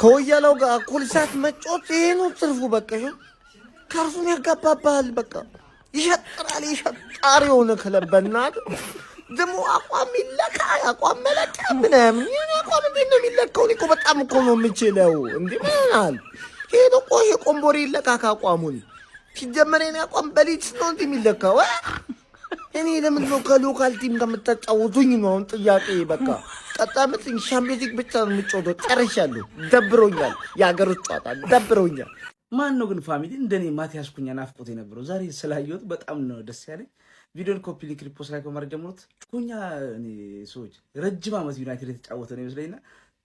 ከወያለው ጋር እኩል ሰዓት መጮት ይሄ ነው ትርፉ። በቃ ካርሱን ያጋባባል። በቃ ይሸጥራል። ይሸጣሪ የሆነ ክለብ በእናትህ ደግሞ አቋም ይለካ አቋም መለኪያ ምናምን ይሄን አቋም እንዴት ነው የሚለካው? እኔ እኮ በጣም እኮ ነው የምችለው። እንዴ ምናል ሄዶ ቆይ ቆምቦሪ ይለካ አቋሙን ሲጀመር የኔ አቋም በሊት ነው እንዴ የሚለካው? እኔ ለምን ነው ከሎካል ቲም ጋር የምታጫወቱኝ ነው አሁን ጥያቄ። በቃ ቀጣምጥኝ ሻምፒዮንስ ሊግ ብቻ ነው የምጫወተው። ጨርሻለሁ። ደብሮኛል። የሀገሮች ጨዋታ ደብሮኛል። ማን ነው ግን ፋሚሊ እንደኔ ማቲያስ ኩኛ ናፍቆት የነበረው ዛሬ ስላየሁት በጣም ነው ደስ ያለኝ። ቪዲዮን ኮፒ ሊንክ ሪፖስት ላይ ከማድረግ ጀምሮት ኩኛ እኔ ሰዎች ረጅም ዓመት ዩናይትድ የተጫወተ ነው ይመስለኝና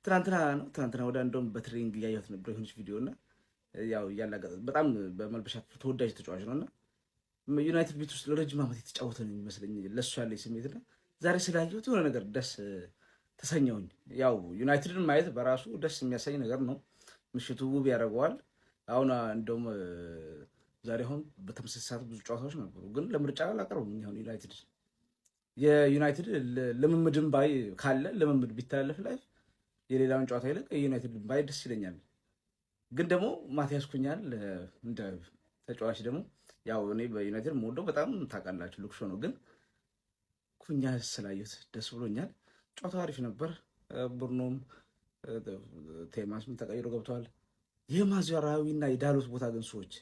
ትናንትና ወደ እንደውም በትሬኒንግ ያየሁት ነበር ይሁንሽ ቪዲዮና ያው ያላጋጠ በጣም በመልበሻ ተወዳጅ ተጫዋች ነውና ዩናይትድ ቤት ውስጥ ለረጅም ዓመት የተጫወተ ነው ይመስለኝ ለሱ ያለኝ ስሜትና ዛሬ ስላየሁት የሆነ ነገር ደስ ተሰኘውኝ። ያው ዩናይትድን ማየት በራሱ ደስ የሚያሰኝ ነገር ነው። ምሽቱ ውብ ያደርገዋል። አሁን እንደውም ዛሬ አሁን በተመሳሳይ ሰዓት ብዙ ጨዋታዎች ነበሩ፣ ግን ለምርጫ አላቀረቡም። አሁን የዩናይትድ ልምምድን ባይ ካለ ልምምድ ቢተላለፍ ላይ የሌላውን ጨዋታ ይልቅ የዩናይትድ ባይ ደስ ይለኛል። ግን ደግሞ ማቲያስ ኩኛን እንደ ተጫዋች ደግሞ ያው እኔ በዩናይትድ የምወደው በጣም ታውቃላችሁ ልክሾ ነው፣ ግን ኩኛ ስላየሁት ደስ ብሎኛል። ጨዋታው አሪፍ ነበር። ቡርኖም ቴማስም ተቀይሮ ገብተዋል። የማዝራዊና የዳሎት ቦታ ግን ሰዎች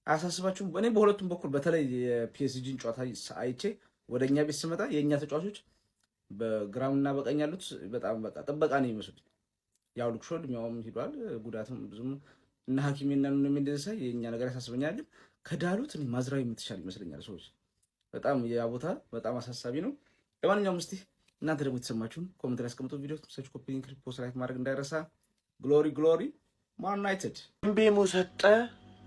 አያሳስባችሁም? እኔ በሁለቱም በኩል በተለይ የፒኤስጂን ጨዋታ አይቼ ወደኛ ቤት ስመጣ የኛ ተጫዋቾች በግራምና በቀኝ ያሉት በጣም በቃ ጥበቃ ነው የሚመስሉት። ያው ልክሾል የሚያውም ሄዷል፣ ጉዳትም ብዙም እና ሐኪሜና ነው እንደዚህ የኛ ነገር ያሳስበኛል። ግን ከዳሎት እኔ ማዝራዊ የምትሻል ይመስለኛል። ሰዎች በጣም ያ ቦታ በጣም አሳሳቢ ነው። ለማንኛውም እስቲ እናንተ ደግሞ የተሰማችሁን ኮሜንት ላይ አስቀምጡ። ቪዲዮ ሰች ኮፒ ሊንክ ፖስት ላይክ ማድረግ እንዳይረሳ። ግሎሪ ማን ዩናይትድ ምቤሞ ሰጠ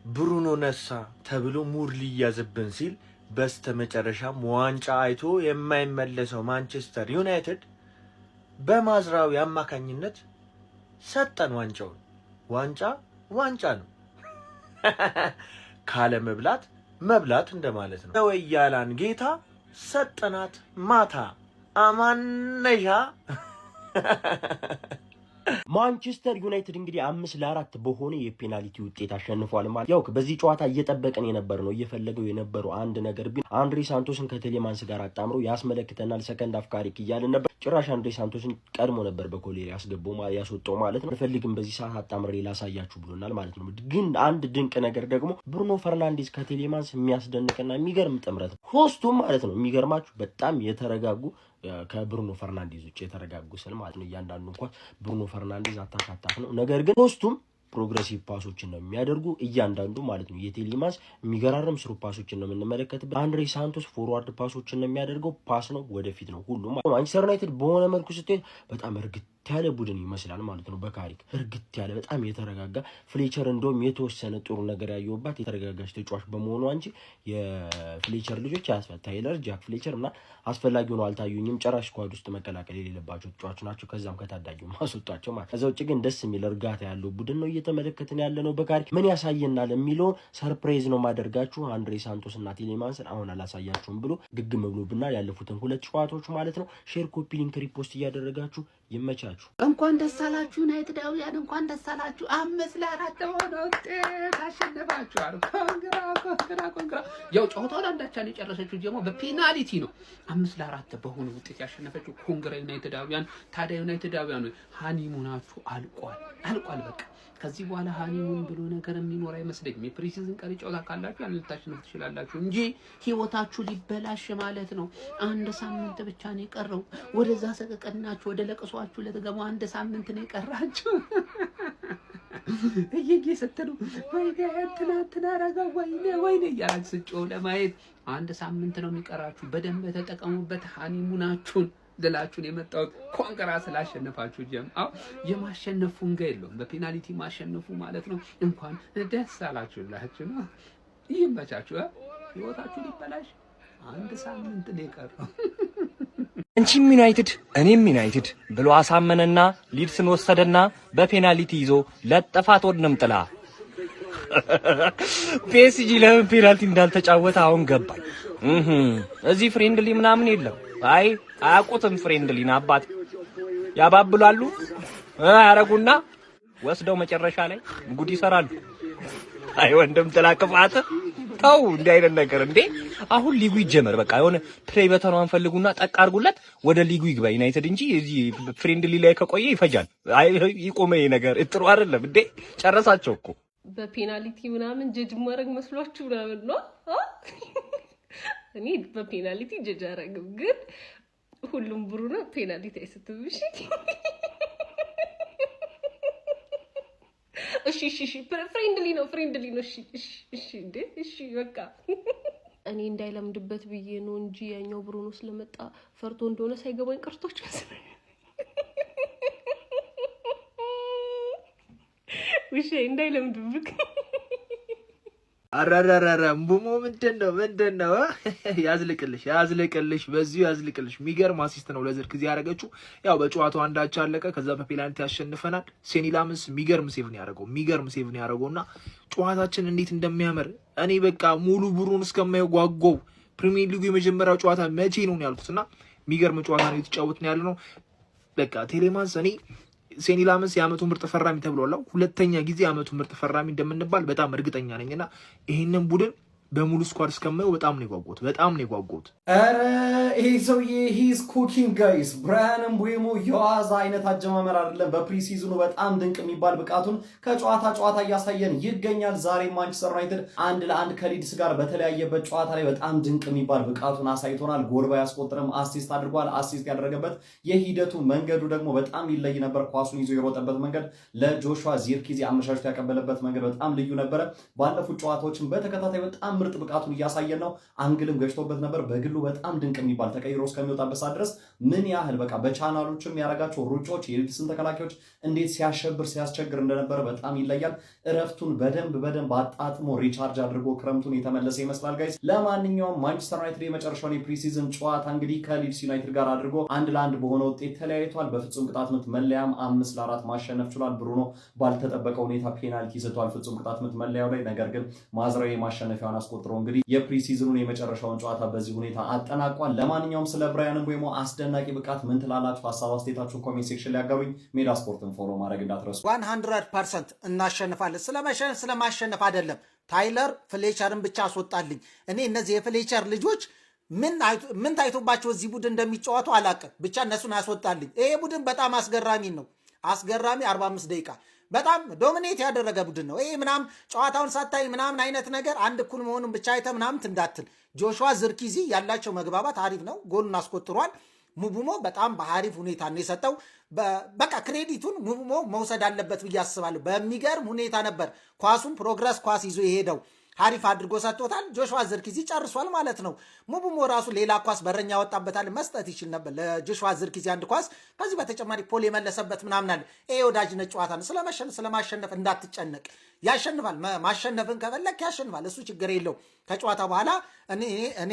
ብሩኖ ነሳ ተብሎ ሙር ሊያዝብን ሲል በስተመጨረሻም ዋንጫ አይቶ የማይመለሰው ማንቸስተር ዩናይትድ በማዝራዊ አማካኝነት ሰጠን ዋንጫውን። ዋንጫ ነው ካለ መብላት እንደማለት ነው። ወያላን ጌታ ሰጠናት ማታ አማነሻ ማንቸስተር ዩናይትድ እንግዲህ 5-4 በሆነ የፔናልቲ ውጤት አሸንፏል ማለት ያው በዚህ ጨዋታ እየጠበቀን የነበረው እየፈለገው የነበረው አንድ ነገር ቢሆን አንድሬ ሳንቶስን ከቴሌማንስ ጋር አጣምሮ ያስመለክተናል ሰከንድ አፍ ካሪክ እያልን ነበር። ጭራሽ አንድሬ ሳንቶስን ቀድሞ ነበር በኮሌሪ ያስወጣው ማለት ነው። ፈልግም በዚህ ሰዓት አጣምሬ ላሳያችሁ ብሎናል ማለት ነው። ግን አንድ ድንቅ ነገር ደግሞ ብሩኖ ፈርናንዴዝ ከቴሌማንስ የሚያስደንቅና የሚገርም ጥምረት ሶስቱም ማለት ነው። የሚገርማችሁ በጣም የተረጋጉ ከብሩኖ ፈርናንዴዝ ውጭ የተረጋጉ ስል ማለት ነው። እያንዳንዱ እንኳን ብሩኖ ፈርናንዴዝ አታካታፍ ነው። ነገር ግን ሶስቱም ፕሮግሬሲቭ ፓሶችን ነው የሚያደርጉ እያንዳንዱ ማለት ነው። የቴሌማንስ የሚገራርም ስሩ ፓሶችን ነው የምንመለከትበት። አንድሬ ሳንቶስ ፎርዋርድ ፓሶችን ነው የሚያደርገው። ፓስ ነው ወደፊት ነው ሁሉም። ማንቸስተር ዩናይትድ በሆነ መልኩ ስትሄድ በጣም እርግጥ ያለ ቡድን ይመስላል ማለት ነው። በካሪክ እርግጥ ያለ በጣም የተረጋጋ ፍሌቸር እንደውም የተወሰነ ጥሩ ነገር ያየውባት የተረጋጋች ተጫዋች በመሆኗ እንጂ የፍሌቸር ልጆች ታይለር ጃክ ፍሌቸር እና አስፈላጊ ሆኖ አልታዩኝም። ጨራሽ ስኳድ ውስጥ መቀላቀል የሌለባቸው ተጫዋች ናቸው። ከዛም ከታዳጊው ማስወጣቸው ማለት። ከዛ ውጭ ግን ደስ የሚል እርጋታ ያለው ቡድን ነው እየተመለከትን ያለ ነው። በካሪክ ምን ያሳየናል የሚለው ሰርፕራይዝ ነው ማደርጋችሁ። አንድሬ ሳንቶስ እና ቴሌማንስን አሁን አላሳያችሁም ብሎ ግግም ብሎብናል ያለፉትን 2 ጨዋታዎች ማለት ነው። ሼር ኮፒ ሊንክ ሪፖስት እያደረጋችሁ ይመቻችሁ። እንኳን ደስ አላችሁ ዩናይትዳውያን፣ እንኳን ደስ አላችሁ። 5-4 ሆኖ ታሸነፋችኋል። ኮንግራ። ያው ጨዋታውን አንዳቻን የጨረሰችው ደግሞ በፔናልቲ ነው። 5-4 በሆነ ውጤት ያሸነፈችው ኮንግራ ዩናይትዳውያን። ታዲያ ዩናይትዳውያን ሃኒሙናችሁ አልቋል በቃ። ከዚህ በኋላ ሃኒሙን ብሎ ነገር የሚኖር አይመስለኝም። የፕሪሲዝን ቀሪ ጨዋታ ካላችሁ ያን ልታሸንፉ ትችላላችሁ እንጂ ህይወታችሁ ሊበላሽ ማለት ነው። 1 ሳምንት ብቻ ነው የቀረው። ወደዛ ሰቀቀናችሁ ወደ ለቅሷችሁ ለተገቡ 1 ሳምንት ነው የቀራችሁ። እየጌ ስትሉ ትናንትና ረጋ ወይኔ እያላችሁ ስጮህ ለማየት 1 ሳምንት ነው የሚቀራችሁ። በደንብ ተጠቀሙበት ሃኒሙናችሁን ልላችሁን የመጣሁት ኮንግራ ስላሸነፋችሁ ጀምአው የማሸነፉ እንጋ የለውም። በፔናልቲ ማሸነፉ ማለት ነው። እንኳን ደስ አላችሁላችሁ ነው። ይመቻችሁ። ህይወታችሁ ሊበላሽ 1 ሳምንት ነው የቀረው። አንቺም ዩናይትድ እኔም ዩናይትድ ብሎ አሳመነና ሊድስን ወሰደና በፔናልቲ ይዞ ለጠፋት ወድንም ጥላ ፒኤስጂ ለምን ፔናልቲ እንዳልተጫወተ አሁን ገባኝ። እዚህ ፍሬንድሊ ምናምን የለም። አይ አያውቁትም ፍሬንድሊና አባት ያባብላሉ ያረጉና ወስደው መጨረሻ ላይ ጉድ ይሰራሉ። አይ ወንድም ጥላቅፋት ታው እንዲህ አይነት ነገር እንዴ! አሁን ሊጉ ይጀመር በቃ የሆነ ፕሌይ በተኗን ፈልጉና ጠቅ አድርጉለት ወደ ሊጉ ይግባ ዩናይትድ እንጂ እዚህ ፍሬንድሊ ላይ ከቆየ ይፈጃል። አይ ይቆመ ይሄ ነገር ጥሩ አይደለም እንዴ! ጨረሳቸው እኮ በፔናልቲ ምናምን ጀጅ ማድረግ መስሏችሁ ምናምን ነው። እኔ በፔናልቲ ጀጅ አደረግም፣ ግን ሁሉም ብሩና ፔናልቲ አይስትም። እሺ ፍሬንድሊ ነው። እሺ እንዴ እሺ በቃ እኔ እንዳይለምድበት ብዬ ነው እንጂ ያኛው ብሩኖ ስለመጣ ፈርቶ እንደሆነ ሳይገባኝ ቀርቶች መስሎኝ። ውሼ እንዳይለምድብክ። አራራራራ ቡሞ ምንድነው ያዝልቅልሽ በዚሁ ያዝልቅልሽ። የሚገርም አሲስት ነው ለዝርክዚ ያደረገችው። ያው በጨዋታው አንዳች አለቀ። ከዛ በፔናልቲ ያሸንፈናል። ሴኒ ላመንስ የሚገርም ሴቭ ነው ያደረገውና ጨዋታችን እንዴት እንደሚያምር እኔ በቃ ሙሉ ብሩን እስከማየው ጓጓው። ፕሪሚየር ሊጉ የመጀመሪያው ጨዋታ መቼ ነው ያልኩትና የሚገርም ጨዋታ ነው የተጫወትን ያለ ነው። በቃ ቴሌማንስ እኔ ሴኒ ላመንስ የአመቱ ምርጥ ፈራሚ ተብሏል። ሁለተኛ ጊዜ የአመቱ ምርጥ ፈራሚ እንደምንባል በጣም እርግጠኛ ነኝና ይሄንን ቡድን በሙሉ ስኳድ እስከማየው በጣም ነው የጓጓሁት። አረ ይሄ ሰውዬ ሂዝ ኩኪንግ ጋይስ። ብራያን ምቡሞ የዋዛ አይነት አጀማመር አይደለም። በፕሪሲዝኑ በጣም ድንቅ የሚባል ብቃቱን ከጨዋታ እያሳየን ይገኛል። ዛሬ ማንቸስተር ዩናይትድ 1-1 ከሊድስ ጋር በተለያየበት ጨዋታ ላይ በጣም ድንቅ የሚባል ብቃቱን አሳይቶናል። ጎል ባያስቆጥርም አሲስት አድርጓል። አሲስት ያደረገበት የሂደቱ መንገዱ ደግሞ በጣም ይለይ ነበር። ኳሱን ይዞ የሮጠበት መንገድ፣ ለጆሹዋ ዚርክዚ አመሻሽቶ ያቀበለበት መንገድ በጣም ልዩ ነበረ። ባለፉት ጨዋታዎችን በተከታታይ በጣም ምርጥ ብቃቱን እያሳየን ነው። አንግልም ገጭቶበት ነበር። በግሉ በጣም ድንቅ የሚባል ተቀይሮ እስከሚወጣበት ሰዓት ድረስ ምን ያህል በቃ በቻናሎችም ያረጋቸው ሩጫዎች የሊድስን ተከላካዮች እንዴት ሲያስቸግር እንደነበረ በጣም ይለያል። እረፍቱን በደንብ አጣጥሞ ሪቻርጅ አድርጎ ክረምቱን የተመለሰ ይመስላል ጋይስ። ለማንኛውም ማንቸስተር ዩናይትድ የመጨረሻውን የፕሪሲዝን ጨዋታ እንግዲህ ከሊድስ ዩናይትድ ጋር አድርጎ 1-1 በሆነ ውጤት ተለያይቷል። በፍጹም ቅጣት ምት መለያም 5-4 ማሸነፍ ችሏል። ብሩኖ ባልተጠበቀ ሁኔታ ፔናልቲ ስቷል ፍጹም ቅጣት ምት መለያው ላይ። ነገር ግን ማዝራዊ ማሸነፊያውን አስቆጥሮ እንግዲህ የፕሪሲዝኑን የመጨረሻውን ጨዋታ በዚህ ሁኔታ አጠናቋል። ለማንኛውም ስለ ብራያን ምቡሞ አስደናቂ ብቃት ምን ትላላችሁ? ሀሳብ አስተያየታችሁን ኮሜንት ሴክሽን ላይ ያጋሩኝ። ሜዳ ስፖርትን ፎሎ ማድረግ እንዳትረሱ። 100% እናሸንፋለን። ስለማሸነፍ አይደለም። ታይለር ፍሌቸርን ብቻ አስወጣልኝ። እኔ እነዚህ የፍሌቸር ልጆች ምን ታይቶባቸው እዚህ ቡድን እንደሚጫወቱ አላውቅም። ብቻ እነሱን አስወጣልኝ። ይሄ ቡድን በጣም አስገራሚ ነው። 45 ደቂቃ በጣም ዶሚኔት ያደረገ ቡድን ነው። ይሄ ምናምን ጨዋታውን ሳታይ ምናምን አይነት ነገር አንድ እኩል መሆኑን ብቻ አይተ ምናምን እንዳትል። ጆሹዋ ዚርክዚ ያላቸው መግባባት አሪፍ ነው። ጎሉን አስቆጥሯል። ምቡሞ በጣም በአሪፍ ሁኔታ ነው የሰጠው። በቃ ክሬዲቱን ምቡሞ መውሰድ አለበት ብዬ አስባለሁ። በሚገርም ሁኔታ ነበር ኳሱን ፕሮግረስ ኳስ ይዞ የሄደው። አሪፍ አድርጎ ሰጥቶታል። ጆሹዋ ዚርክዚ ጨርሷል ማለት ነው። ምቡሞ ራሱ ሌላ ኳስ በረኛ ወጣበታል፣ መስጠት ይችል ነበር ለጆሹዋ ዚርክዚ አንድ ኳስ። ከዚህ በተጨማሪ ፖል የመለሰበት ምናምን አለ። ይሄ ወዳጅነት ጨዋታ ነው። ስለማሸነፍ እንዳትጨነቅ። ያሸንፋል። ማሸነፍን ከፈለክ ያሸንፋል። እሱ ችግር የለው። ከጨዋታ በኋላ እኔ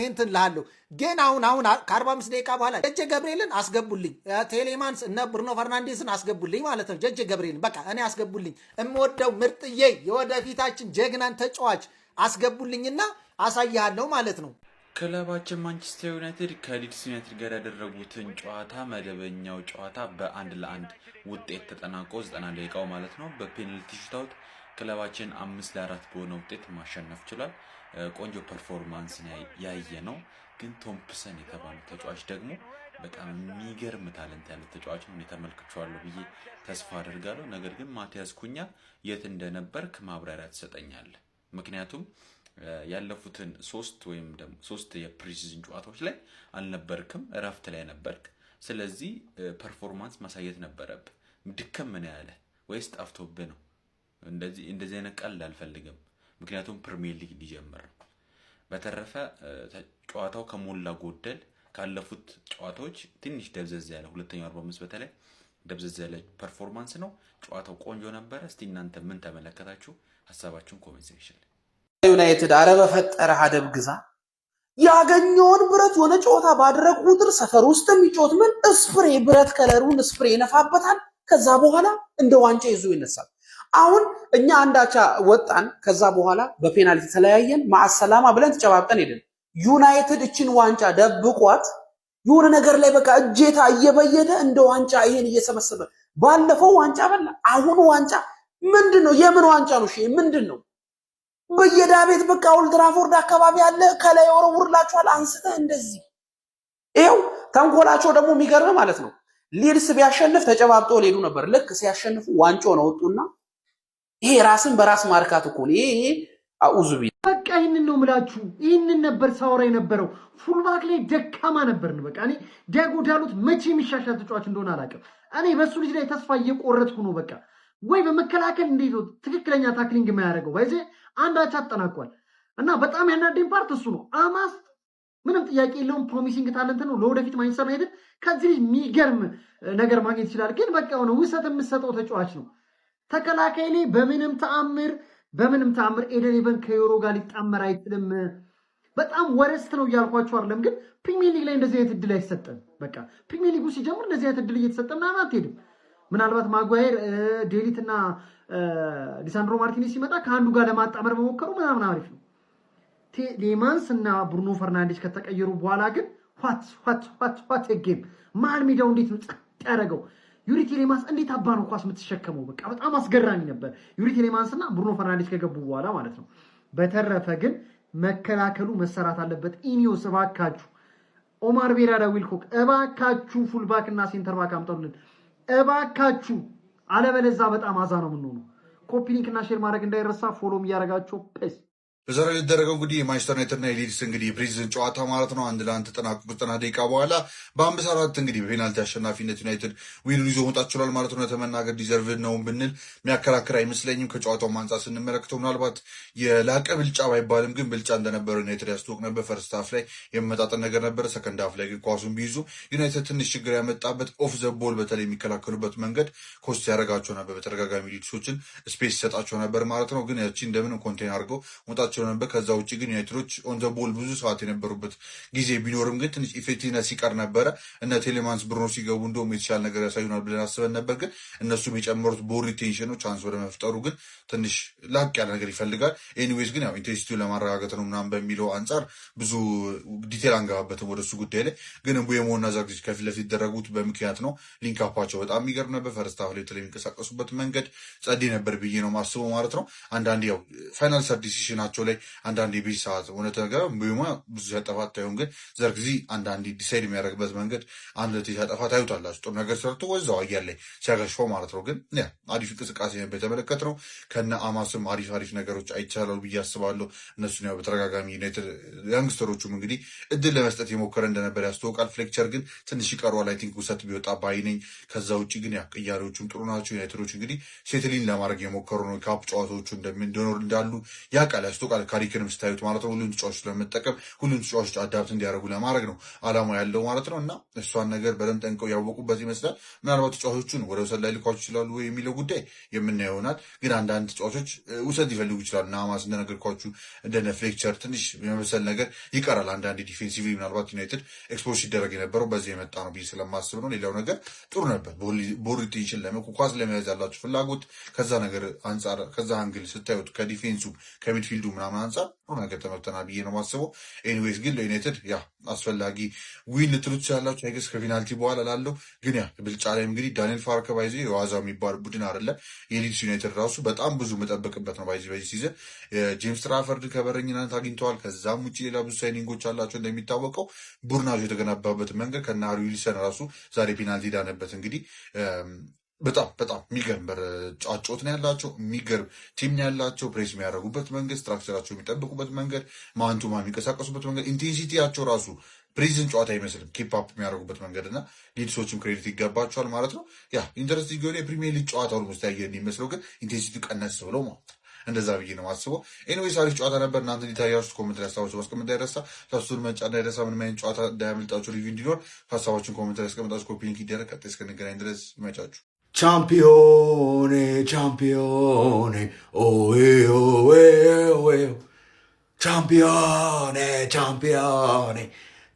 እንትን ልሃለሁ። ግን አሁን ከ45 ደቂቃ በኋላ ጀጀ ገብርኤልን አስገቡልኝ። ቴሌማንስ እነ ብሩኖ ፈርናንዴስን አስገቡልኝ ማለት ነው። ጀጀ ገብርኤልን በቃ እኔ አስገቡልኝ። የምወደው ምርጥዬ የወደፊታችን ጀግናን ተጫዋች አስገቡልኝና አሳያለሁ ማለት ነው። ክለባችን ማንቸስተር ዩናይትድ ከሊድስ ዩናይትድ ጋር ያደረጉትን ጨዋታ መደበኛው ጨዋታ በ1-1 ውጤት ተጠናቆ 90 ደቂቃው ማለት ነው በፔናልቲ ሹታውት ክለባችን 5-4 በሆነ ውጤት ማሸነፍ ችሏል። ቆንጆ ፐርፎርማንስ ያየ ነው። ግን ቶምፕሰን የተባለው ተጫዋች ደግሞ በጣም የሚገርም ታለንት ያለው ተጫዋች ነው። ተመልክቼዋለሁ ብዬ ተስፋ አደርጋለሁ። ነገር ግን ማቲያስ ኩኛ የት እንደነበርክ ማብራሪያ ትሰጠኛለህ? ምክንያቱም ያለፉትን 3 የፕሪሲዝን ጨዋታዎች ላይ አልነበርክም፣ እረፍት ላይ ነበርክ። ስለዚህ ፐርፎርማንስ ማሳየት ነበረብህ። ድከም ምን ያለ ወይስ ጠፍቶብህ ነው? እንደዚህ አይነት ቀልድ አልፈልግም፣ ምክንያቱም ፕሪሚየር ሊግ ሊጀምር ነው። በተረፈ ጨዋታው ከሞላ ጎደል ካለፉት ጨዋታዎች ትንሽ ደብዘዝ ያለ ሁለተኛው 45 በተለይ ደብዘዝ ያለ ፐርፎርማንስ ነው። ጨዋታው ቆንጆ ነበረ። እስቲ እናንተ ምን ተመለከታችሁ? ሀሳባችሁን ኮሜንት ሴክሽን ላይ። ዩናይትድ አረ በፈጠረ አደብ ግዛ። ያገኘውን ብረት የሆነ ጨዋታ ባደረግ ቁጥር ሰፈር ውስጥ የሚጮት ምን ስፕሬ ብረት ከለሩን ስፕሬ ይነፋበታል። ከዛ በኋላ እንደ ዋንጫ ይዞ ይነሳል። አሁን እኛ አንዳቻ ወጣን። ከዛ በኋላ በፔናልቲ ተለያየን። ማሰላማ ብለን ተጨባብጠን ሄደን ዩናይትድ እችን ዋንጫ ደብቋት የሆነ ነገር ላይ በቃ እጄታ እየበየደ እንደ ዋንጫ ይሄን እየሰበሰበ ባለፈው ዋንጫ በላ፣ አሁን ዋንጫ ምንድነው? የምን ዋንጫ ነው? እሺ ምንድነው? በየዳ ቤት በቃ ኦልድ ትራፎርድ አካባቢ ያለ ከላይ ወረውርላችኋል አንስተህ እንደዚህ። ይኸው ተንኮላቸው ደግሞ የሚገርም ማለት ነው። ሊድስ ቢያሸንፍ ተጨባብጦ ሊሄዱ ነበር። ልክ ሲያሸንፉ ዋንጫውን አወጡና ይሄ ራስን በራስ ማርካት እኮ ነው። ይሄ አኡዙቢ በቃ ይህንን ነው ምላችሁ። ይህንን ነበር ሳወራ የነበረው። ፉልባክ ላይ ደካማ ነበርን። በቃ እኔ ዲያጎ ዳሎት መቼ የሚሻሻል ተጫዋች እንደሆነ አላውቅም። እኔ በሱ ልጅ ላይ ተስፋ እየቆረጥኩ ነው። በቃ ወይ በመከላከል እንዴት ነው ትክክለኛ ታክሊንግ የማያደርገው? ባይዜ አንዳች አጠናቋል እና በጣም ያናደኝ ፓርት እሱ ነው። አማስ ምንም ጥያቄ የለውም፣ ፕሮሚሲንግ ታለንት ነው። ለወደፊት ማንቸስተር ዩናይትድ ከዚህ ልጅ የሚገርም ነገር ማግኘት ይችላል። ግን በቃ ሆነ ውሰት የምሰጠው ተጫዋች ነው። ተከላካይ ላይ በምንም ተአምር ኤደን ኢቨን ከዩሮ ጋር ሊጣመር አይችልም። በጣም ወረስት ነው እያልኳቸው አይደለም፣ ግን ፕሪሚየር ሊግ ላይ እንደዚህ አይነት እድል አይሰጥም። በቃ ፕሪሚየር ሊጉ ሲጀምር እንደዚህ አይነት እድል እየተሰጠ ምናምን አትሄድም። ምናልባት ማጓየር ዴሊትና ሊሳንድሮ ማርቲኔዝ ሲመጣ ከአንዱ ጋር ለማጣመር መሞከሩ ምናምን አሪፍ ነው። ሌማንስ እና ብሩኖ ፈርናንዴዝ ከተቀየሩ በኋላ ግን ዋት ጌም መሀል ሜዳው እንዴት ነው ጸጥ ያደረገው? ዩሪ ቴሌማንስ እንዴት አባ ነው ኳስ የምትሸከመው? በቃ በጣም አስገራሚ ነበር ዩሪ ቴሌማንስ እና ብሩኖ ፈርናንዴዝ ከገቡ በኋላ ማለት ነው። በተረፈ ግን መከላከሉ መሰራት አለበት። ኢኒዮስ እባካችሁ፣ ኦማር ቤራዳ፣ ዊልኮክ እባካችሁ፣ ፉልባክ እና ሴንተር ባክ አምጣሉልን እባካችሁ። አለበለዛ በጣም አዛ ነው የምንሆነው። ኮፒ ሊንክ እና ሼር ማድረግ እንዳይረሳ፣ ፎሎም እያደረጋችሁ ፔስ በዛሬ ሊደረገው እንግዲህ የማንቸስተር ዩናይትድ እና የሊድስ እንግዲህ የፕሪዝን ጨዋታ ማለት ነው 1-1 ተጠናቅቆ 90 ደቂቃ በኋላ በ5-4 እንግዲህ በፔናልቲ አሸናፊነት ዩናይትድ ዊሉን ይዞ መውጣት ችሏል ማለት ነው። ለተመናገር ዲዘርቭ ነው ብንል የሚያከራክር አይመስለኝም። ከጨዋታው አንጻር ስንመለከተው ምናልባት የላቀ ብልጫ ባይባልም ግን ብልጫ እንደነበረው ዩናይትድ ያስተዋውቅ ነበር። ፈርስት ሃፍ ላይ የመመጣጠን ነገር ነበረ። ሰከንድ ሃፍ ላይ ግን ኳሱን ቢይዙ ዩናይትድ ትንሽ ችግር ያመጣበት ኦፍ ዘ ቦል በተለይ የሚከላከሉበት መንገድ ኮስት ያደረጋቸው ነበር። በተደጋጋሚ ሊድሶችን ስፔስ ይሰጣቸው ነበር ማለት ነው። ግን ያቺ እንደምንም ኮንቴን አድርገው መውጣት ችለው ነበር። ከዛ ውጭ ግን ዩናይትዶች ኦን ዘ ቦል ብዙ ሰዓት የነበሩበት ጊዜ ቢኖርም ግን ትንሽ ኢፌክቲቭነስ ሲቀር ነበረ። እነ ቴሌማንስ ብሩኖ ሲገቡ እንደውም የተሻለ ነገር ያሳዩናል ብለን አስበን ነበር። ግን እነሱም የጨመሩት ቦል ሪቴንሽን ነው። ቻንስ ወደ መፍጠሩ ግን ትንሽ ላቅ ያለ ነገር ይፈልጋል። ኤኒዌይስ ግን ያው ኢንቴንሲቲውን ለማረጋገጥ ነው ምናምን በሚለው አንጻር ብዙ ዲቴል አንገባበትም ወደሱ ጉዳይ ላይ። ግን ምቡሞ እና ዛግዚ ከፊት ለፊት የተደረጉት በምክንያት ነው። ሊንክ አፓቸው በጣም የሚገርም ነበር። ፈርስት ሃፍ ላይ በተለይ የሚንቀሳቀሱበት መንገድ ጸዴ ነበር ብዬ ነው ማስበው ማለት ነው። አንዳንድ ያው ፋይናል ሰር ዲሲሽናቸው ላይ አንዳንድ የቤት ሰዓት እውነት ነገር ምቡሞ ብዙ ሲያጠፋ ታዩን፣ ግን ዘርግዚ አንዳንድ ዲሳይድ የሚያደርግበት መንገድ አንድ ለቴ ሲያጠፋ ታዩታላችሁ። ጥሩ ነገር ሰርቶ ወዛው አየር ላይ ሲያገሽፈው ማለት ነው። ግን ያ አሪፍ እንቅስቃሴ ነበር የተመለከትነው። ከነ አማስም አሪፍ ነገሮች አይቻላሉ ብዬ አስባለሁ። እነሱን ያው በተደጋጋሚ ዩናይትድ ያንግስተሮቹም እንግዲህ እድል ለመስጠት የሞከረ እንደነበር ያስተዋውቃል። ፍሌክቸር ግን ትንሽ ይቀረዋል። አይ ቲንክ ውሰት ቢወጣ ባይ ነኝ። ከዛ ውጭ ግን ያ ቅያሬዎቹም ጥሩ ናቸው። ዩናይትዶች እንግዲህ ሴትሊን ለማድረግ የሞከሩ ነው። ካፕ ጨዋታዎቹ እንደሚኖር እንዳሉ ያውቃል፣ ያስተዋውቃል። ካሪክንም ስታዩት ማለት ነው ሁሉም ተጫዋቾች ለመጠቀም ሁሉም ተጫዋቾች አዳፕት እንዲያደርጉ ለማድረግ ነው አላማ ያለው ማለት ነው። እና እሷን ነገር በደንብ ጠንቀው ያወቁበት ይመስላል። ምናልባት ተጫዋቾቹን ወደ ውሰት ላይ ልኳቸው ይችላሉ ወይ የሚለው ጉዳይ የምናየው ይሆናል። ግን አንዳንድ ተጫዋቾች ውሰት ሊፈልጉ ይችላሉ። እና አማስ እንደነገርኳችሁ እንደነ ፍሌክቸር ትንሽ የመሰል ነገር ይቀራል። አንዳንድ ዲፌንሲቭ ምናልባት ዩናይትድ ኤክስፖዝ ሲደረግ የነበረው በዚህ የመጣ ነው ብዬ ስለማስብ ነው። ሌላው ነገር ጥሩ ነበር። ቦል ሪቴንሽን ኳስ ለመያዝ ያላችሁ ፍላጎት ከዛ ነገር አንጻር ከዛ አንግል ስታዩት ከዲፌንሱ ከሚድፊልዱ ምናምን አንጻር ጥሩ ነገር ተመርተናል ብዬ ነው ማስበው። ኤኒዌይስ ግን ለዩናይትድ ያ አስፈላጊ ዊን ልትሉ ትችላላችሁ አይገስ ከፔናልቲ በኋላ ላለው ግን ያ ብልጫ ላይ እንግዲህ ዳንኤል ፋርከ ባይዜ የዋዛ የሚባል ቡድን አይደለም። የሊድስ ዩናይትድ ራሱ በጣም ብዙ መጠበቅበት ነው ባይዜ በዚህ ሲዝን ጄምስ ትራፈርድ ከበረኝነት አግኝተዋል። ከዛም ውጭ ሌላ ብዙ ሳይኒንጎች አላቸው። እንደሚታወቀው ቡድናቸው የተገነባበት መንገድ ከነ ሃሪ ዊልሰን ራሱ ዛሬ ፔናልቲ ዳነበት። እንግዲህ በጣም የሚገርም ጫጮት ነው ያላቸው። የሚገርም ቲም ነው ያላቸው። ፕሬስ የሚያደርጉበት መንገድ፣ ስትራክቸራቸው የሚጠብቁበት መንገድ፣ ማንቱማ የሚንቀሳቀሱበት መንገድ፣ ኢንቴንሲቲያቸው ራሱ ፕሪዝን ጨዋታ አይመስልም። ኪፕ አፕ የሚያደርጉበት መንገድ እና ሊድሶችም ክሬዲት ይገባቸዋል ማለት ነው። ያ ኢንተረስቲንግ የሆነ የፕሪሚየር ሊግ ጨዋታ ኦልሞስት ያየን የሚመስለው ግን ኢንቴንሲቲ ቀነስ ብለው ማለት ነው። እንደዛ ብዬ ነው ማስበው። ኤኒዌይስ አሪፍ ጨዋታ ነበር። እናንተ እንዲታያችሁ ኮሜንት ላይ ሀሳባችሁ ማስቀመጥ እንዳይረሳ። ታሱን መጫ እንዳይረሳ። ምንም አይነት ጨዋታ እንዳያመልጣችሁ ሪቪው እንዲኖር ሀሳባችሁን ኮሜንት ላይ ያስቀምጣችሁ። ኮፒ ሊንክ ይደረግ። ቀጣይ እስክንገናኝ ድረስ ይመቻችሁ። ቻምፒዮኔ ቻምፒዮኔ ኦዌ ኦዌ ኦዌ ቻምፒዮኔ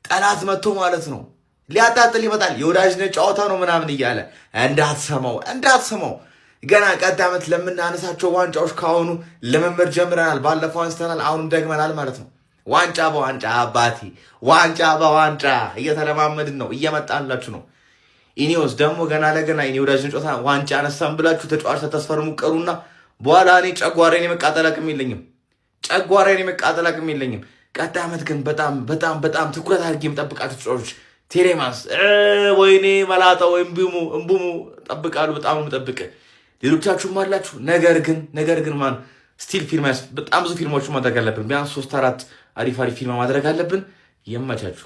ጠላት መጥቶ ማለት ነው ሊያጣጥል ይመጣል። የወዳጅነት ጨዋታ ነው ምናምን እያለ እንዳትሰማው። ገና ቀጣይ ዓመት ለምናነሳቸው ዋንጫዎች ካሁኑ ልምምድ ጀምረናል። ባለፈው አንስተናል፣ አሁንም ደግመናል ማለት ነው። ዋንጫ በዋንጫ አባቴ፣ ዋንጫ በዋንጫ እየተለማመድን ነው። እየመጣንላችሁ ነው። ኢኒዮስ ደግሞ ገና ለገና ኢኒ ወዳጅን ጨዋታ ዋንጫ አነሳን ብላችሁ ተጫዋች ተስፈርሙ ቀሩና በኋላ እኔ ጨጓራዬን የመቃጠል አቅም የለኝም። ጨጓራዬን የመቃጠል አቅም የለኝም። ቀጣይ ዓመት ግን በጣም ትኩረት አድርጌ የምጠብቃቸው ተጫዋቾች ቴሌማንስ፣ ወይኔ መላጣ ወይም እምቡሙ ጠብቃሉ። በጣም የምጠብቅ ሌሎቻችሁም አላችሁ። ነገር ግን ማን ስቲል ፊልም በጣም ብዙ ፊልሞችን ማድረግ አለብን። ቢያንስ 3-4 አሪፍ ፊልም ማድረግ አለብን። የማቻችሁ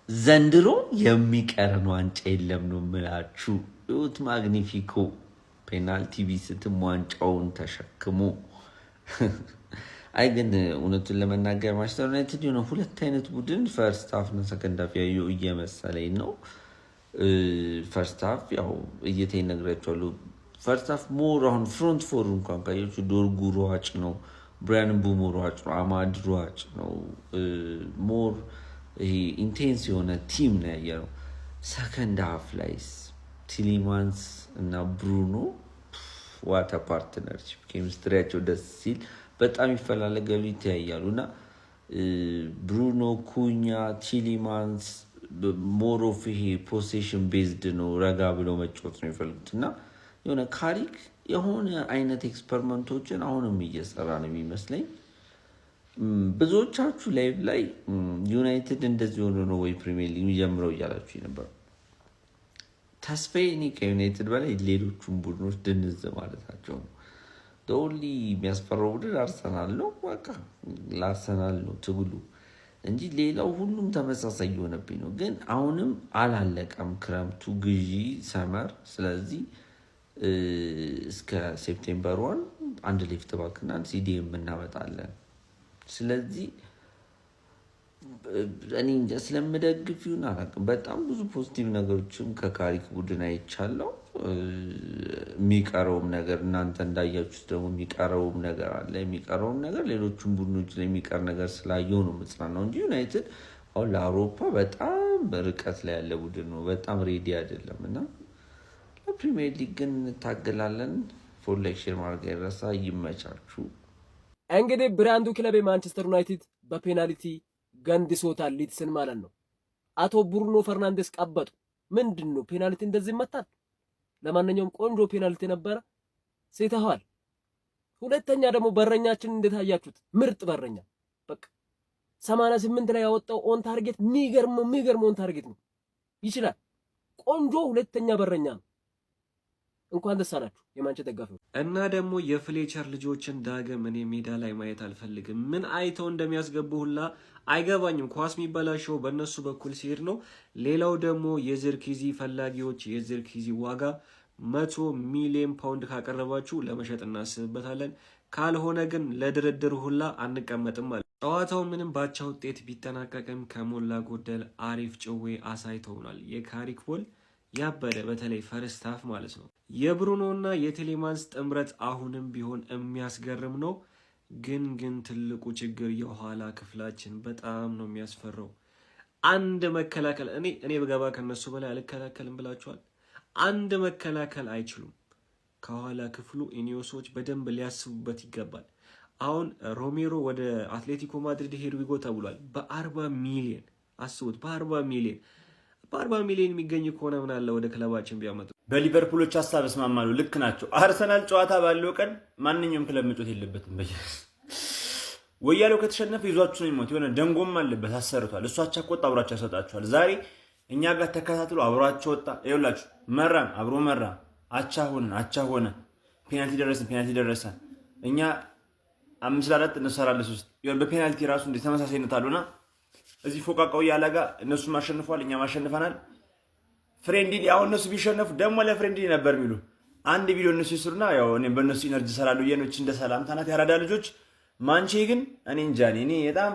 ዘንድሮ የሚቀረን ዋንጫ የለም ነው የምላችሁ። ዩት ማግኒፊኮ ፔናልቲ ቢስትም ዋንጫውን ተሸክሞ አይ ግን እውነቱን ለመናገር ማንቸስተር ዩናይትድ የሆነ ሁለት አይነት ቡድን ፈርስት ሃፍ እና ሰከንድ ሃፍ ያየው እየመሰለኝ ነው። ፈርስት ሃፍ ያው እየተይ ነግራችኋለሁ። ፈርስት ሃፍ ሞር አሁን ፍሮንት ፎር እንኳን ካያችሁ ዶርጉ ሯጭ ነው፣ ብራያን ምቡሞ ሯጭ ነው፣ አማድ ሯጭ ነው። ሞር ይሄ ኢንቴንስ የሆነ ቲም ነው ያየነው። ሰከንድ ሃፍ ላይስ ቲሊማንስ እና ብሩኖ ዋታ ፓርትነርሺፕ ኬሚስትሪያቸው ደስ ሲል በጣም ይፈላለጋሉ፣ ይተያያሉ እና ብሩኖ ኩኛ ቲሊማንስ ሞር ኦፍ ይሄ ፖሴሽን ቤዝድ ነው፣ ረጋ ብለው መጫወት ነው የሚፈልጉት እና የሆነ ካሪክ የሆነ አይነት ኤክስፐሪመንቶችን አሁንም እየሰራ ነው የሚመስለኝ። ብዙዎቻችሁ ላይቭ ላይ ዩናይትድ እንደዚህ ሆኖ ነው ወይ ፕሪሚየር ሊግ የሚጀምረው እያላችሁ ነበር። ተስፋዬ እኔ ከዩናይትድ በላይ ሌሎቹን ቡድኖች ድንዝ ማለታቸው ነው። ኦንሊ የሚያስፈራው ቡድን አርሰናል ነው። በቃ ለአርሰናል ነው ትግሉ እንጂ ሌላው ሁሉም ተመሳሳይ የሆነብኝ ነው። ግን አሁንም አላለቀም ክረምቱ ግዢ ሰመር። ስለዚህ እስከ ሴፕቴምበር 1 አንድ ሌፍት ባክ እና ሲዲኤም እናመጣለን። ስለዚህ እኔ እንጃ ስለምደግፍ ይሁን አላውቅም፣ በጣም ብዙ ፖዚቲቭ ነገሮችም ከካሪክ ቡድን አይቻለው። የሚቀረውም ነገር እናንተ እንዳያችሁት ደግሞ የሚቀረውም ነገር አለ። የሚቀረውም ነገር ሌሎቹም ቡድኖች ላይ የሚቀር ነገር ስላየው ነው ምጽናናው እንጂ ዩናይትድ አሁን ለአውሮፓ በጣም በርቀት ላይ ያለ ቡድን ነው፣ በጣም ሬዲ አይደለም እና ለፕሪሚየር ሊግ ግን እንታገላለን። ፎር ሌክቸር ማድረግ አይረሳ። ይመቻችሁ። እንግዲህ ብራንዱ ክለብ ማንቸስተር ዩናይትድ በፔናልቲ ገንድሶታል ሊድስን ማለት ነው። አቶ ብሩኖ ፈርናንዴስ ቀበጡ። ምንድነው ፔናልቲ እንደዚህ ይመታል? ለማንኛውም ቆንጆ ፔናልቲ ነበረ፣ ሴተዋል። ሁለተኛ ደግሞ በረኛችን እንዴት አያችሁት? ምርጥ በረኛ በቃ 88 ላይ ያወጣው ኦን ታርጌት የሚገርም ኦን ታርጌት ነው። ይችላል። ቆንጆ ሁለተኛ በረኛ ነው። እንኳን ደስ አላችሁ የማንቸስተር ደጋፊዎች። እና ደግሞ የፍሌቸር ልጆችን ዳግም እኔ ሜዳ ላይ ማየት አልፈልግም። ምን አይተው እንደሚያስገቡ ሁላ አይገባኝም። ኳስ የሚበላሸው በእነሱ በኩል ሲሄድ ነው። ሌላው ደግሞ የዚርክዚ ፈላጊዎች የዚርክዚ ዋጋ 100 ሚሊዮን ፓውንድ ካቀረባችሁ ለመሸጥ እናስብበታለን። ካልሆነ ግን ለድርድር ሁላ አንቀመጥም ማለት። ጨዋታው ምንም ባቻ ውጤት ቢጠናቀቅም ከሞላ ጎደል አሪፍ ጭዌ አሳይተውናል። የካሪክ ቦል ያበደ በተለይ ፈርስት ሃፍ ማለት ነው። የብሩኖና የቴሌማንስ ጥምረት አሁንም ቢሆን የሚያስገርም ነው። ግን ትልቁ ችግር የኋላ ክፍላችን በጣም ነው የሚያስፈራው። አንድ መከላከል እኔ በገባ ከነሱ በላይ አልከላከልም ብላችኋል። አንድ መከላከል አይችሉም። ከኋላ ክፍሉ ኢኒዮሶች በደንብ ሊያስቡበት ይገባል። አሁን ሮሜሮ ወደ አትሌቲኮ ማድሪድ ሄድዊጎ ተብሏል። በ40 ሚሊዮን አስቡት። በ40 ሚሊዮን የሚገኝ ከሆነ ምን አለ ወደ ክለባችን ቢያመጡ። በሊቨርፑሎች ሀሳብ እስማማለሁ። ልክ ናቸው። አርሰናል ጨዋታ ባለው ቀን ማንኛውም ክለብ መጮት የለበትም። ወያለው ከተሸነፈ ይዟችሁ ነው የሚሞት። የሆነ ደንጎም አለበት አሰርቷል። እሱ አቻ ከወጣ አብሯቸው ያሰጣችኋል። ዛሬ እኛ ጋር ተከታትሎ አብሯቸው ወጣ። ይኸውላችሁ መራን፣ አብሮ መራ፣ አቻ ሆነ፣ ፔናልቲ ደረሰን። እኛ 5-4 እንሰራለን 3 ይሁን በፔናልቲ ራሱ እንደ ተመሳሳይነት አሉና እዚህ ፎቃቃው ያላጋ እነሱ ማሸንፏል፣ እኛ ማሸንፈናል። ፍሬንድሊ አሁን እነሱ ቢሸነፉ ደግሞ ለፍሬንድሊ ነበር የሚሉ አንድ ቪዲዮ እነሱ ይስሩና ያው እኔ በእነሱ ኢነርጂ ሰራሉ የኖች እንደ ሰላምታ ናት ያራዳ ልጆች። ማንቼ ግን እኔ እንጃ እኔ በጣም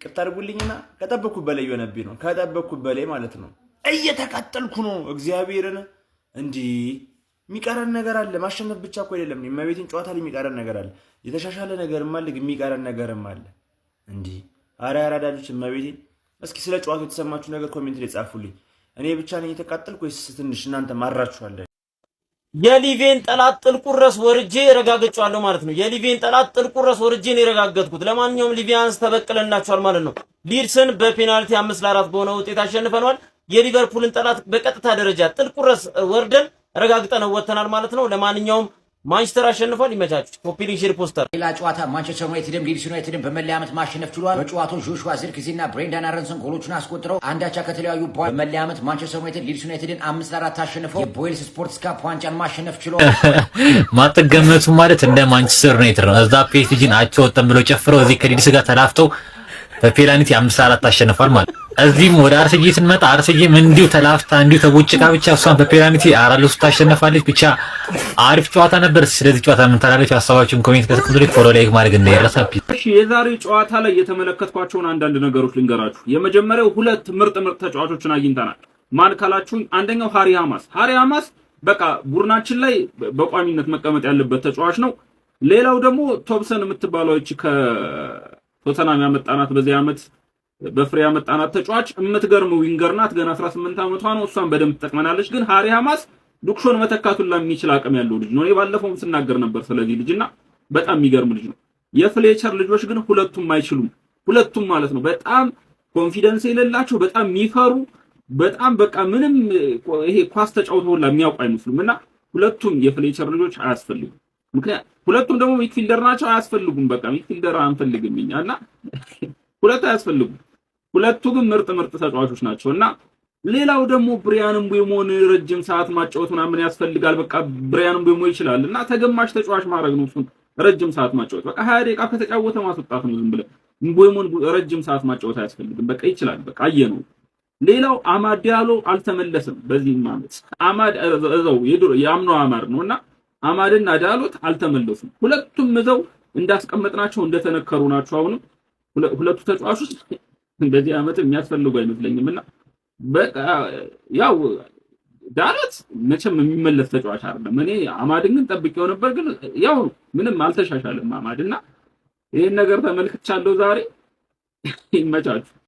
ቅርታ አድርጉልኝና ከጠበቅኩ በላይ የሆነብኝ ነው። ከጠበቅኩ በላይ ማለት ነው። እየተቃጠልኩ ነው። እግዚአብሔርን እንዲህ የሚቀረን ነገር አለ። ማሸነፍ ብቻ እኮ አይደለም። የማቤቴን ጨዋታ ላይ የሚቀረን ነገር አለ። የተሻሻለ ነገርም አለ፣ የሚቀረን ነገርም አለ። እንዲህ አረ ያራዳ ልጆች የማቤቴን እስኪ ስለ ጨዋታው የተሰማችሁ ነገር ኮሜንት ላይ ጻፉልኝ። እኔ ብቻ ነኝ የተቃጠልኩ ወይስ ትንሽ እናንተ ማራችኋል? የሊቬን ጠላት ጥልቁረስ ወርጄ ረጋግጫለሁ ማለት ነው። የሊቬን ጠላት ጥልቁረስ ወርጄ ነው የረጋገጥኩት። ለማንኛውም ሊቪያንስ ተበቅለናቸዋል ማለት ነው። ሊድስን በፔናልቲ 5-4 በሆነ ውጤት አሸንፈናል። የሊቨርፑልን ጠላት በቀጥታ ደረጃ ጥልቁ ድረስ ወርደን ረጋግጠን ወጥተናል ማለት ነው። ለማንኛውም ማንቸስተር አሸንፏል። ይመቻችሁ። ኮፒ ሊንክ ሼር ፖስተር። ሌላ ጨዋታ ማንቸስተር ዩናይትድም ሊድስ ዩናይትድን በመለያ ዓመት ማሸነፍ ችሏል። በጨዋታው ጆሹዋ ዚርክዚና ብሬንዳን አረንሰን ጎሎቹን አስቆጥረው አንዳቻ ከተለያዩ በኋላ በመለያ ዓመት ማንቸስተር ዩናይትድ ሊድስ ዩናይትድን 5-4 አሸንፈው የቦይልስ ስፖርትስ ካፕ ዋንጫን ማሸነፍ ችሏል። ማተገመቱ ማለት እንደ ማንቸስተር ዩናይትድ ነው። እዛ ፒኤስጂን አቻ ወጥተን ብለው ጨፍረው እዚህ ከሊድስ ጋር ተላፍተው በፔናልቲ 5-4 አሸንፏል ማለት። እዚህም ወደ አርሰጂ ስንመጣ አርሰጂም እንዲሁ ተላፍታ እንዲሁ ተቦጭቃ ብቻ እሷን በፔናልቲ 4-3 ታሸንፋለች። ብቻ አሪፍ ጨዋታ ነበር። ስለዚህ ጨዋታ ምን ታላለች? ሀሳባችሁን ኮሜንት ከስክሪን ፎሎ ላይክ ማድረግ እንዳይረሳ። እሺ የዛሬው ጨዋታ ላይ የተመለከትኳቸውን አንዳንድ ነገሮች ልንገራችሁ። የመጀመሪያው ሁለት ምርጥ ተጫዋቾችን አግኝተናል። ማን ካላችሁኝ አንደኛው ሃሪ ሃማስ በቃ ቡድናችን ላይ በቋሚነት መቀመጥ ያለበት ተጫዋች ነው። ሌላው ደግሞ ቶምሰን የምትባለው እቺ ከቶተናም ያመጣናት በዚህ ዓመት በፍሬ ያመጣናት ተጫዋች የምትገርም ዊንገር ናት። ገና 18 ዓመቷ ነው። እሷን በደንብ ትጠቅመናለች። ግን ሃሪ ሃማስ ሉክሾን መተካቱን ለሚችል አቅም ያለው ልጅ ነው። እኔ ባለፈውም ስናገር ነበር ስለዚህ ልጅና በጣም የሚገርም ልጅ ነው። የፍሌቸር ልጆች ግን ሁለቱም አይችሉም። ሁለቱም ማለት ነው በጣም ኮንፊደንስ የሌላቸው፣ በጣም የሚፈሩ፣ በጣም በቃ ምንም ይሄ ኳስ ተጫውተው የሚያውቁ አይመስሉምና ሁለቱም የፍሌቸር ልጆች አያስፈልጉም። ምክንያቱም ሁለቱም ደግሞ ሚድፊልደር ናቸው። አያስፈልጉም። በቃ ሚድፊልደር አንፈልግም እኛና ሁለት አያስፈልጉም። ሁለቱ ግን ምርጥ ተጫዋቾች ናቸውና ሌላው ደግሞ ብሪያን ምቤሞን ረጅም ሰዓት ማጫወት ምናምን ያስፈልጋል። በቃ ብሪያን ምቤሞ ይችላልና ተገማሽ ተጫዋች ማድረግ ነው እሱን ረጅም ሰዓት ማጫወት። በቃ 20 ደቂቃ ከተጫወተ ማስወጣት ነው ዝም ብለ። ምቤሞን ረጅም ሰዓት ማጫወት አያስፈልግም። በቃ ይችላል። በቃ አየነው። ሌላው አማድ ዲያሎ አልተመለሰም በዚህ ማለት አማድ እዛው የአምኖ አማድ ነውና አማድና ዲያሎት አልተመለሱም። ሁለቱም እዛው እንዳስቀመጥናቸው እንደተነከሩ ናቸው። አሁንም ሁለቱ ተጫዋቾች እንደዚህ ዓመት የሚያስፈልጉ አይመስለኝምና በቃ ያው ዳሎት መቼም የሚመለስ ተጫዋች አይደለም። እኔ አማድን ግን ጠብቄው ነበር፣ ግን ያው ምንም አልተሻሻለም አማድና ይሄን ነገር ተመልክቻለሁ ዛሬ። ይመቻችሁ።